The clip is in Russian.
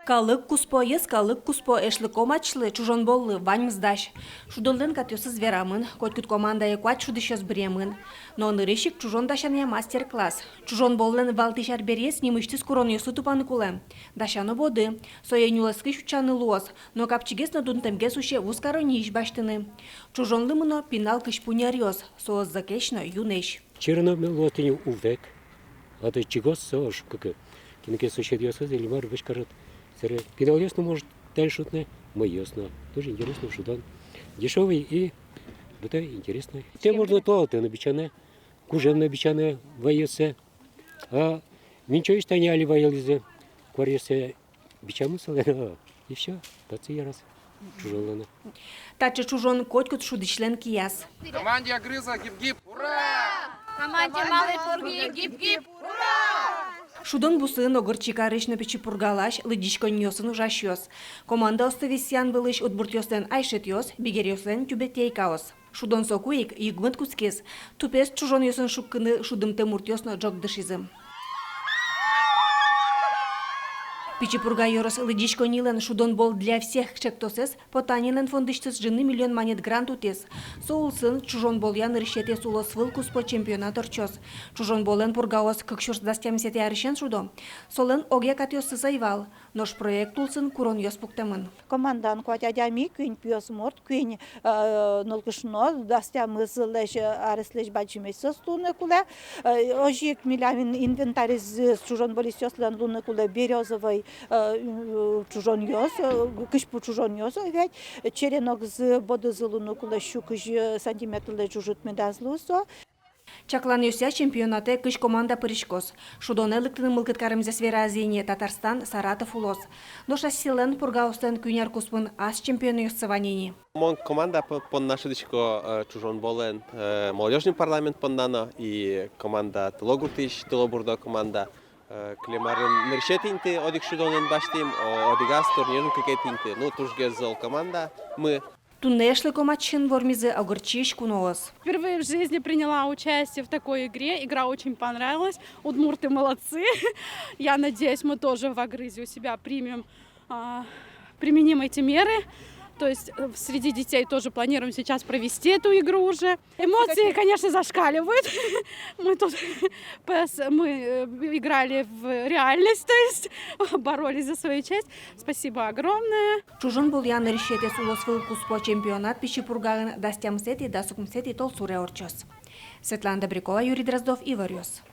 Калык куспо эшлы комачлы, чужон боллы, вань мздаш. Шудолден катёсыз верамын, котькут команда екват шудышёс бремын. Но нырышик чужон дашане мастер-класс. Чужон боллен валтышар берес немыштыз курон ёсу тупаны кулем. Дашано боды, соенюласкы шучаны луос, но капчигес на дунтемге суше вускарони иш баштыны. Чужон лымыно пинал кыш пунярёс, соос закешно юнеш. Черно лотыню увек, а то чигос сош, как кинеке суше диосыз или мар вышкарат. Пинал ясно может дальше шутне, мы ясно. Тоже интересно, шудан. Дешевый и это интересно. Те можно туалеты набичане, кужем набичане воесе, а ничего что не али воелизе, кваресе бичаму салена, и все, таци я раз. Чужолана. Таче чужон котькут шудичлен кияс. Команде Агрыза гип-гип! Ура! Команде Малой Пурги гип-гип! Шудон бусын огырчика рычна печи пургалаш, лыдишко нёсын ужащёс. Команда остависян былыш отбуртёслен айшетёс, бигерёслен тюбетейкаос. Шудон сокуик югмыт кускес. Тупес чужон ёсын шуккыны шудымте муртёсно джокдышизым. Пичипурга йорос лыдишко нилен шудон бол для всех чектосес, потанилен фондыштыс жыны миллион монет грант утес. Соулсын чужон бол ян решетес улос вылкус по чемпионат орчос. Чужон болен пургаос кыкшурс дастямсети арышен шудо. Солен огя катёс сызайвал, нош проект улсын курон ёс пуктемын. Командан кватядями күйн пьёс морт, күйн нолгышно, дастямыз леш арыслеш бачимесос луны куле. Ожик милявин инвентариз чужон болисёслен луны куле березовый чужон ёс, кышпу чужон ёс, ведь черенок з бодозылуну куле щукыж сантиметрле чужут медазлусо. Чаклан ёся чемпионате кыш команда пырышкос. Шудон элыктыны мылкыткарымзе сверазине Татарстан, Саратов улос. Доша силен пургаустен күйняр куспын ас чемпионы ёсцеванини. Мон команда пон нашидичко чужон болен молодежный парламент поннано и команда Тылогуртыш, Тылобурдо команда Клемарын ныршетинти одик шудонен баштим, одигас турнирын кекетинти. Ну тужге зол команда мы. Тунешлы коматчин вормизы огурчиш куноос. Впервые в жизни приняла участие в такой игре. Игра очень понравилась. Удмурты молодцы. Я надеюсь, мы тоже в Агрызе у себя применим эти меры. То есть среди детей тоже планируем сейчас провести эту игру уже. Эмоции, конечно, зашкаливают. Мы играли в реальность, то есть боролись за свою честь. Спасибо огромное. Чужон был ян решетес улос вылкус по чемпионат пичипургагын дастямсети да сукмсети толсуре орчос. Светлана Добрякова, Юрий Дроздов, Ивар Ёс.